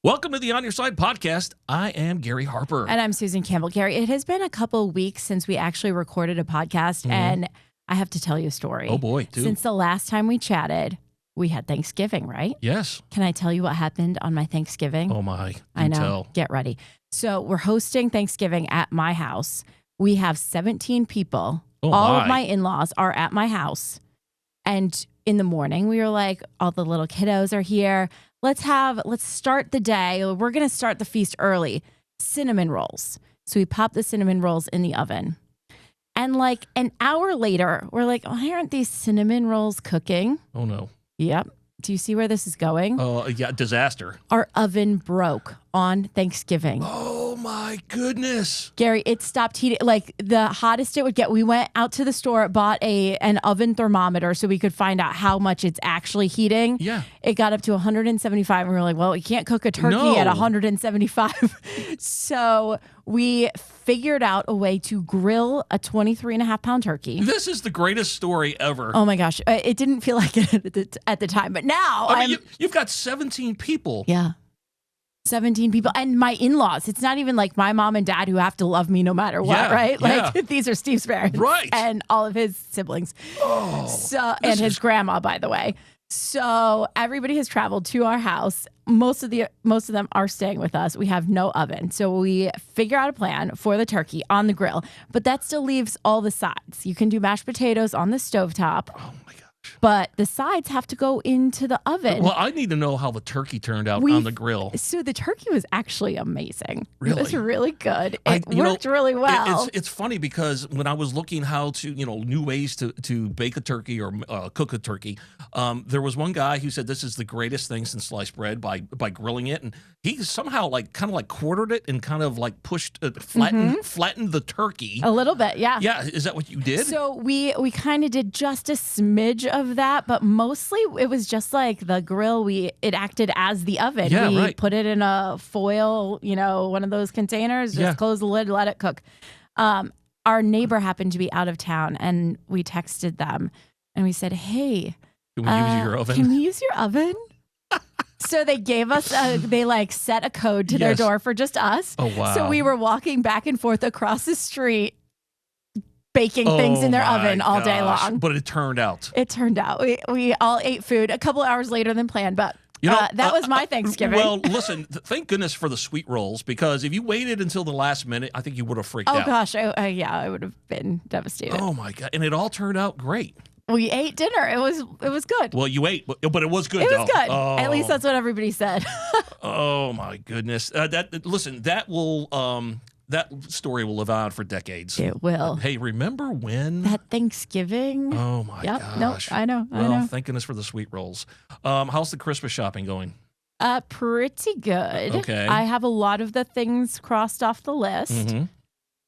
Welcome to the On Your Side podcast. I am Gary Harper. And I'm Susan Campbell. Gary, it has been a couple weeks since we actually recorded a podcast, and I have to tell you a story. Oh, boy, dude. Since the last time we chatted, we had Thanksgiving, right? Yes. Can I tell you what happened on my Thanksgiving? Oh, my. I know. Tell. Get ready. So we're hosting Thanksgiving at my house. We have 17 people. All of my in-laws are at my house. And in the morning, we were like, all the little kiddos are here. Let's start the day. We're going to start the feast early. Cinnamon rolls. So we pop the cinnamon rolls in the oven. And like an hour later, we're like, why aren't these cinnamon rolls cooking? Oh, no. Yep. Do you see where this is going? Oh, yeah, disaster. Our oven broke on Thanksgiving. Oh, my goodness. Gary, it stopped heating. Like the hottest it would get. We went out to the store, bought an oven thermometer so we could find out how much it's actually heating. Yeah. It got up to 175 and we were like, well, we can't cook a turkey at 175. So we figured out a way to grill a 23.5-pound turkey. This is the greatest story ever. Oh my gosh. It didn't feel like it at the time, but now I mean, you've got 17 people. Yeah. 17 people and my in-laws. It's not even like my mom and dad who have to love me no matter what, right? Like these are Steve's parents, right? And all of his siblings. And his grandma, by the way. So everybody has traveled to our house. Most of them are staying with us. We have no oven. So we figure out a plan for the turkey on the grill, but that still leaves all the sides. You can do mashed potatoes on the stovetop. Oh my gosh. But the sides have to go into the oven. Well, I need to know how the turkey turned out on the grill. So the turkey was actually amazing. Really? It was really good. It worked really well. It's funny because when I was looking how to, new ways to bake a turkey or cook a turkey, there was one guy who said this is the greatest thing since sliced bread by grilling it. And he somehow kind of quartered it and kind of pushed, flattened the turkey. A little bit, yeah. Yeah. Is that what you did? So we kind of did just a smidge of that, but mostly it was just like the grill. It acted as the oven. Yeah, we put it in a foil, one of those containers, just close the lid, let it cook. Our neighbor happened to be out of town and we texted them and we said, hey, can we use your oven? Can we use your oven? So they gave us they set a code to their door for just us. Oh, wow. So we were walking back and forth across the street baking things in their oven all day long. But it turned out. It turned out. We all ate food a couple hours later than planned, but that was my Thanksgiving. Well, listen, thank goodness for the sweet rolls, because if you waited until the last minute, I think you would have freaked out. Oh, gosh. I would have been devastated. Oh, my God. And it all turned out great. We ate dinner. It was good. Well, you ate, but it was good, It was good. Oh. At least that's what everybody said. Oh, my goodness. That story will live on for decades. It will. Hey, remember when? That Thanksgiving. Oh, my gosh. No, I know. Thank goodness for the sweet rolls. How's the Christmas shopping going? Pretty good. Okay. I have a lot of the things crossed off the list. Mm-hmm.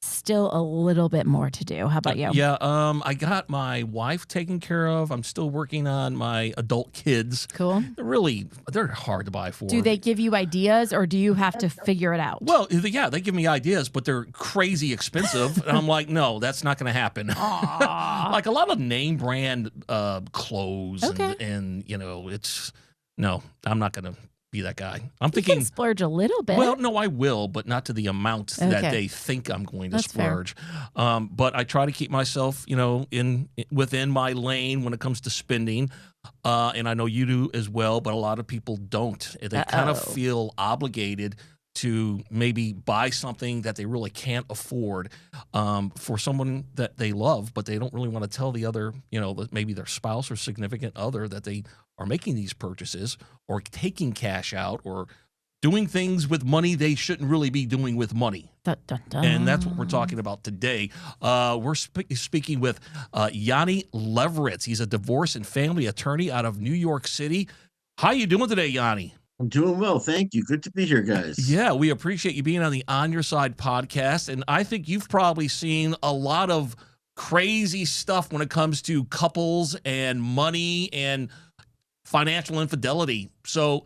Still a little bit more to do. How about you? I got my wife taken care of. I'm still working on my adult kids. Cool. They're hard to buy for. Do they give you ideas or do you have to figure it out? Well, yeah, they give me ideas, but they're crazy expensive. And I'm like, no, that's not going to happen. Like a lot of name brand clothes. Okay. And no, I'm not going to be that guy. I'm thinking you can splurge a little bit. Well, no, I will, but not to the amount that they think I'm going to splurge. But I try to keep myself, within my lane when it comes to spending. And I know you do as well, but a lot of people don't. They kind of feel obligated to maybe buy something that they really can't afford for someone that they love, but they don't really want to tell the other, maybe their spouse or significant other that they are making these purchases or taking cash out or doing things with money they shouldn't really be doing with money. Dun, dun, dun. And that's what we're talking about today. We're speaking with Yonatan Levoritz. He's a divorce and family attorney out of New York City. How you doing today, Yanni? I'm doing well. Thank you. Good to be here, guys. Yeah, we appreciate you being on the On Your Side podcast. And I think you've probably seen a lot of crazy stuff when it comes to couples and money and financial infidelity. So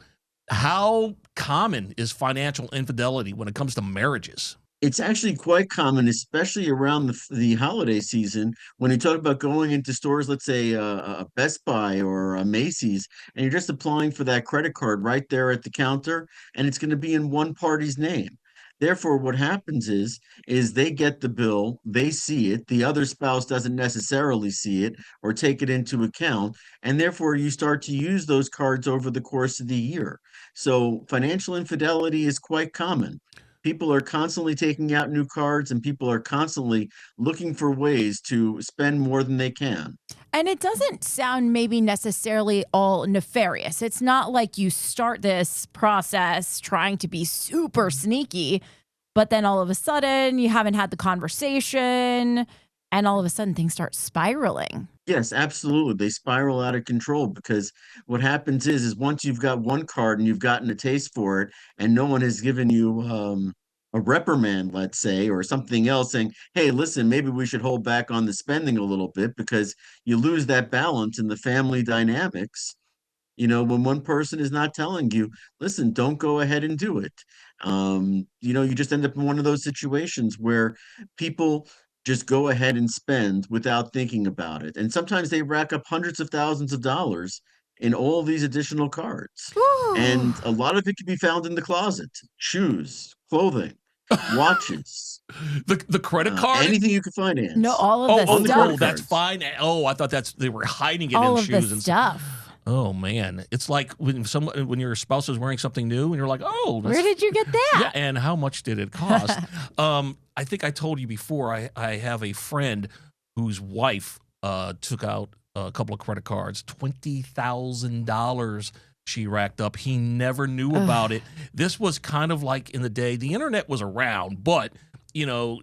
how common is financial infidelity when it comes to marriages? It's actually quite common, especially around the holiday season, when you talk about going into stores, let's say a Best Buy or a Macy's, and you're just applying for that credit card right there at the counter, and it's going to be in one party's name. Therefore, what happens is they get the bill, they see it, the other spouse doesn't necessarily see it or take it into account, and therefore you start to use those cards over the course of the year. So financial infidelity is quite common. People are constantly taking out new cards and people are constantly looking for ways to spend more than they can. And it doesn't sound maybe necessarily all nefarious. It's not like you start this process trying to be super sneaky, but then all of a sudden you haven't had the conversation and all of a sudden things start spiraling. Yes, absolutely. They spiral out of control because what happens is once you've got one card and you've gotten a taste for it, and no one has given you a reprimand, let's say, or something else saying, "Hey, listen, maybe we should hold back on the spending a little bit," because you lose that balance in the family dynamics. When one person is not telling you, "Listen, don't go ahead and do it." You just end up in one of those situations where people just go ahead and spend without thinking about it. And sometimes they rack up hundreds of thousands of dollars in all these additional cards. Whew. And a lot of it can be found in the closet: shoes, clothing, watches, The credit card? anything you can finance. No, all of the stuff. That's fine. Oh, I thought they were hiding it All in of shoes the and stuff. Oh man, it's like when your spouse is wearing something new and you're like, "Oh, Where did you get that?" Yeah, and how much did it cost? I think I told you before. I have a friend whose wife took out a couple of credit cards, $20,000 she racked up. He never knew about it. This was kind of like in the day the internet was around, but you know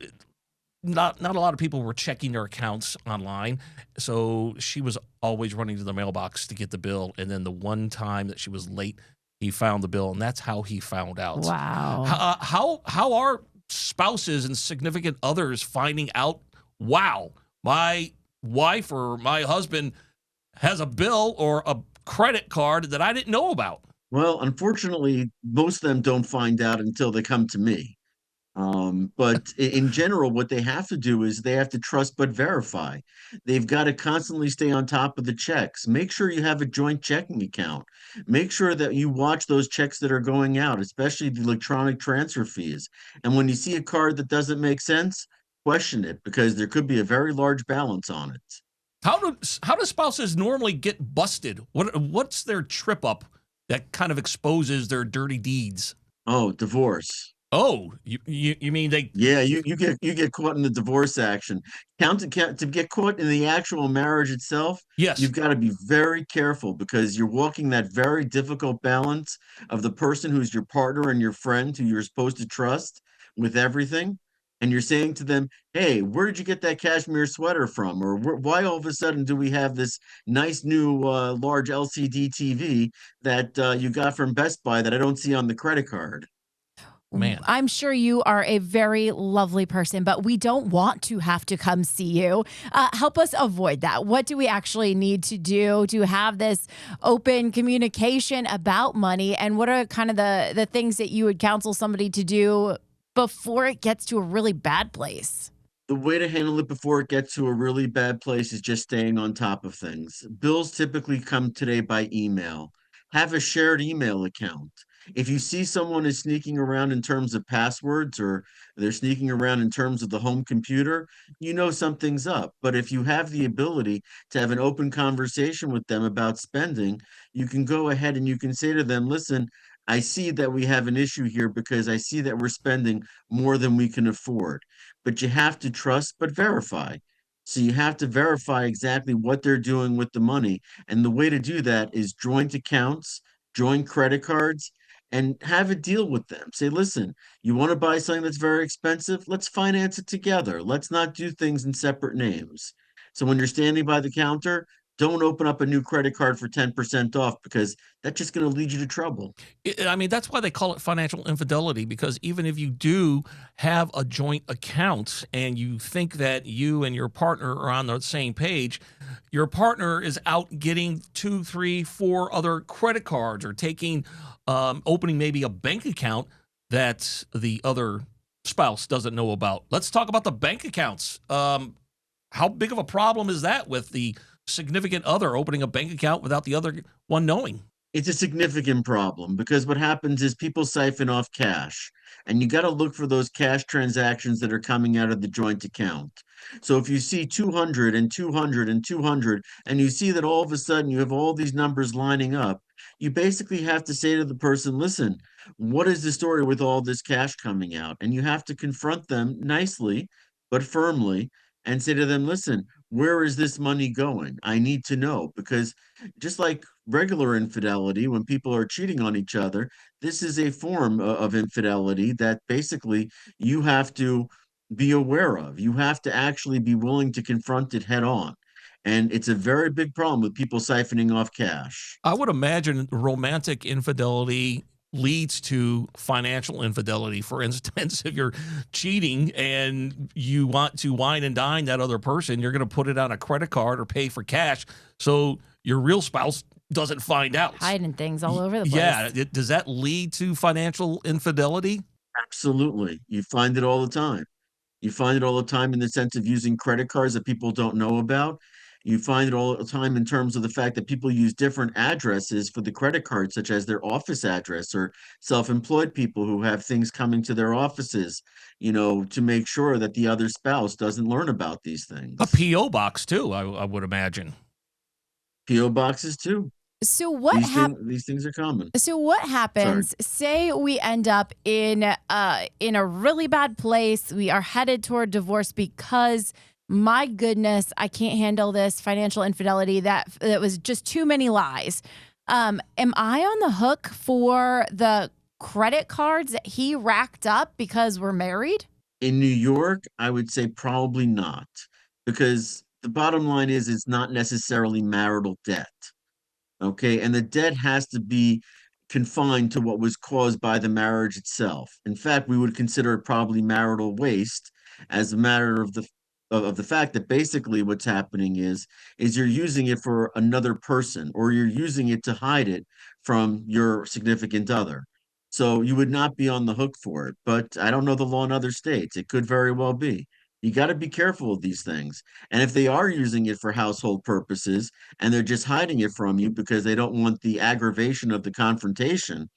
not a lot of people were checking their accounts online, so she was always running to the mailbox to get the bill. And then the one time that she was late, he found the bill, and that's how he found out. Wow. How are spouses and significant others finding out? Wow, my wife or my husband has a bill or a credit card that I didn't know about. Well, unfortunately, most of them don't find out until they come to me. But in general, what they have to do is they have to trust but verify. They've got to constantly stay on top of the checks. Make sure you have a joint checking account. Make sure that you watch those checks that are going out, especially the electronic transfer fees. And when you see a card that doesn't make sense, question it because there could be a very large balance on it. How do spouses normally get busted? What's their trip up that kind of exposes their dirty deeds? Oh, divorce. Oh, you mean they? Yeah, you get caught in the divorce action. To get caught in the actual marriage itself, Yes. you've got to be very careful because you're walking that very difficult balance of the person who's your partner and your friend who you're supposed to trust with everything. And you're saying to them, "Hey, where did you get that cashmere sweater from?" Or "Why all of a sudden do we have this nice new large LCD TV that you got from Best Buy that I don't see on the credit card?" Man. I'm sure you are a very lovely person, but we don't want to have to come see you. Help us avoid that. What do we actually need to do to have this open communication about money? And what are kind of the things that you would counsel somebody to do before it gets to a really bad place? The way to handle it before it gets to a really bad place is just staying on top of things. Bills typically come today by email. Have a shared email account. If you see someone is sneaking around in terms of passwords or they're sneaking around in terms of the home computer, you know something's up. But if you have the ability to have an open conversation with them about spending, you can go ahead and you can say to them, "Listen, I see that we have an issue here because I see that we're spending more than we can afford." But you have to trust but verify. So you have to verify exactly what they're doing with the money. And the way to do that is joint accounts, joint credit cards, and have a deal with them. Say, "Listen, you want to buy something that's very expensive? Let's finance it together. Let's not do things in separate names." So when you're standing by the counter, don't open up a new credit card for 10% off because that's just going to lead you to trouble. I mean, that's why they call it financial infidelity, because even if you do have a joint account and you think that you and your partner are on the same page, your partner is out getting 2, 3, 4 other credit cards or opening maybe a bank account that the other spouse doesn't know about. Let's talk about the bank accounts. How big of a problem is that with the significant other opening a bank account without the other one knowing? It's a significant problem because what happens is people siphon off cash, and you got to look for those cash transactions that are coming out of the joint account. So if you see 200 and 200 and 200, and you see that all of a sudden you have all these numbers lining up, you basically have to say to the person, listen, what is the story with all this cash coming out? And you have to confront them nicely, but firmly, and say to them, listen, where is this money going? I need to know, because just like regular infidelity, when people are cheating on each other, this is a form of infidelity that basically you have to be aware of. You have to actually be willing to confront it head on. And it's a very big problem with people siphoning off cash. I would imagine romantic infidelity leads to financial infidelity. For instance, if you're cheating and you want to wine and dine that other person, you're going to put it on a credit card or pay for cash so your real spouse doesn't find out. Hiding things all over the place. Yeah. Does that lead to financial infidelity? Absolutely. You find it all the time. You find it all the time in the sense of using credit cards that people don't know about. You find it all the time in terms of the fact that people use different addresses for the credit card, such as their office address, or self-employed people who have things coming to their offices, to make sure that the other spouse doesn't learn about these things. A P.O. box, too, I would imagine. P.O. boxes, too. So what these things are common. So what happens? Say we end up in a really bad place. We are headed toward divorce because, my goodness, I can't handle this financial infidelity. That was just too many lies. Am I on the hook for the credit cards that he racked up because we're married? In New York, I would say probably not, because the bottom line is it's not necessarily marital debt. Okay, and the debt has to be confined to what was caused by the marriage itself. In fact, we would consider it probably marital waste, as a matter of the fact that basically what's happening is you're using it for another person, or you're using it to hide it from your significant other. So you would not be on the hook for it. But I don't know the law in other states. It could very well be. You got to be careful of these things. And if they are using it for household purposes and they're just hiding it from you because they don't want the aggravation of the confrontation,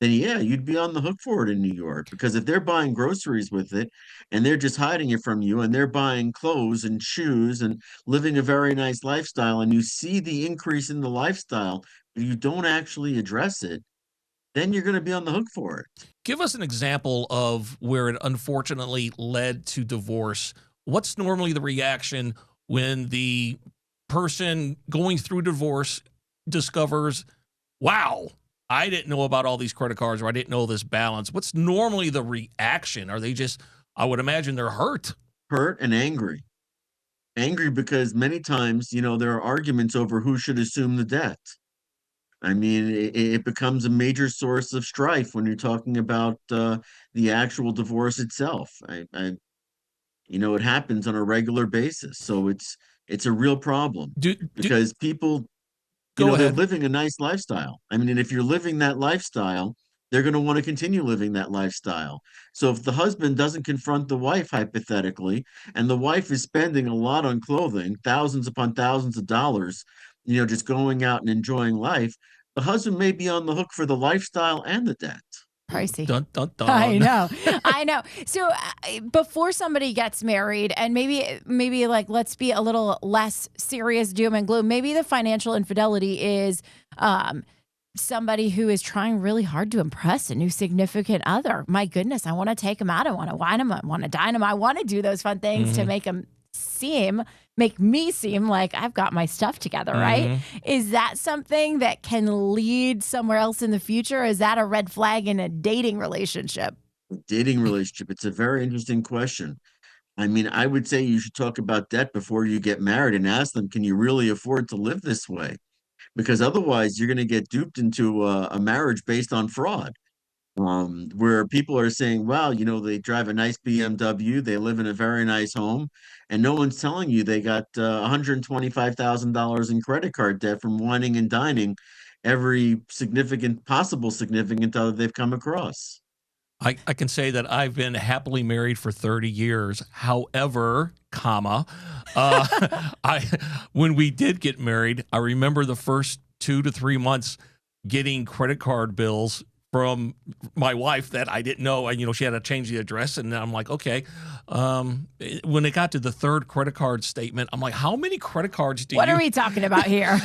then yeah, you'd be on the hook for it in New York. Because if they're buying groceries with it and they're just hiding it from you, and they're buying clothes and shoes and living a very nice lifestyle, and you see the increase in the lifestyle, but you don't actually address it, then you're going to be on the hook for it. Give us an example of where it unfortunately led to divorce. What's normally the reaction when the person going through divorce discovers, wow, I didn't know about all these credit cards, or I didn't know this balance? What's normally the reaction? Are they just, I would imagine they're hurt. Hurt and angry. Angry because many times, there are arguments over who should assume the debt. I mean, it becomes a major source of strife when you're talking about the actual divorce itself. It happens on a regular basis, so it's a real problem because people, they're living a nice lifestyle. I mean, and if you're living that lifestyle, they're going to want to continue living that lifestyle. So if the husband doesn't confront the wife, hypothetically, and the wife is spending a lot on clothing, thousands upon thousands of dollars, just going out and enjoying life, the husband may be on the hook for the lifestyle and the debt. Pricey. Dun, dun, dun. I know. So before somebody gets married, and maybe like, let's be a little less serious doom and gloom. Maybe the financial infidelity is somebody who is trying really hard to impress a new significant other. My goodness, I want to take him out. I want to wine him. I want to dine him. I want to do those fun things to make me seem like I've got my stuff together, right? Is that something that can lead somewhere else in the future? Is that a red flag in a dating relationship? Dating relationship. It's a very interesting question. I mean, I would say you should talk about debt before you get married and ask them, can you really afford to live this way? Because otherwise you're going to get duped into a marriage based on fraud. Where people are saying, wow, they drive a nice BMW, they live in a very nice home, and no one's telling you they got $125,000 in credit card debt from whining and dining every possible significant other they've come across. I can say that I've been happily married for 30 years. However, when we did get married, I remember the first 2 to 3 months getting credit card bills from my wife that I didn't know. And, she had to change the address. And I'm like, okay. When it got to the third credit card statement, I'm like, how many credit cards What are we talking about here?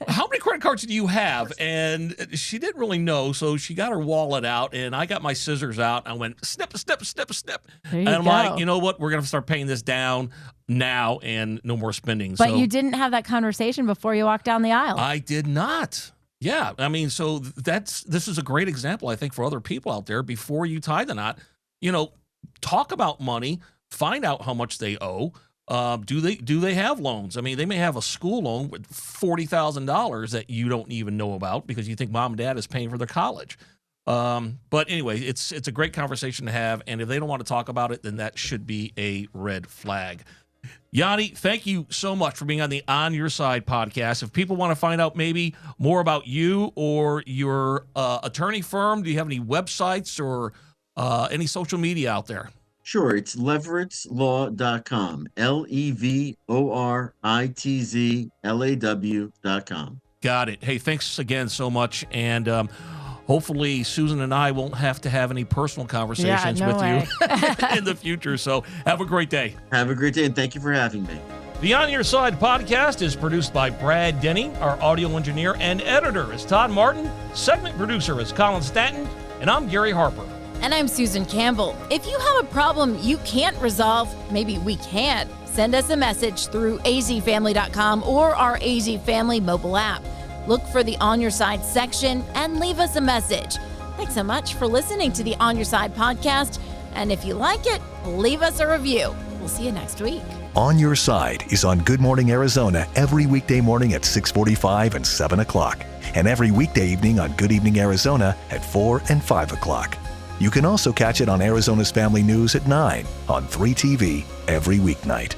How many credit cards do you have? And she didn't really know. So she got her wallet out and I got my scissors out. I went snip, snip, snip, snip. And I'm like, you know what? We're going to start paying this down now and no more spending. But you didn't have that conversation before you walked down the aisle. I did not. Yeah, I mean, so this is a great example, I think, for other people out there. Before you tie the knot, talk about money, find out how much they owe. Do they have loans? I mean, they may have a school loan with $40,000 that you don't even know about because you think mom and dad is paying for their college. But anyway, it's a great conversation to have, and if they don't want to talk about it, then that should be a red flag. Yanni, thank you so much for being on the On Your Side podcast. If people want to find out maybe more about you or your attorney firm, do you have any websites or any social media out there? Sure. It's levoritzlaw.com. LEVORITZLAW.com. Got it. Hey, thanks again so much. And hopefully Susan and I won't have to have any personal conversations with you in the future. So have a great day. Have a great day, and thank you for having me. The On Your Side podcast is produced by Brad Denny. Our audio engineer and editor is Todd Martin. Segment producer is Colin Stanton. And I'm Gary Harper. And I'm Susan Campbell. If you have a problem you can't resolve, maybe we can. Send us a message through azfamily.com or our AZ Family mobile app. Look for the On Your Side section and leave us a message. Thanks so much for listening to the On Your Side podcast. And if you like it, leave us a review. We'll see you next week. On Your Side is on Good Morning Arizona every weekday morning at 6:45 and 7 o'clock. And every weekday evening on Good Evening Arizona at 4 and 5 o'clock. You can also catch it on Arizona's Family News at 9 on 3TV every weeknight.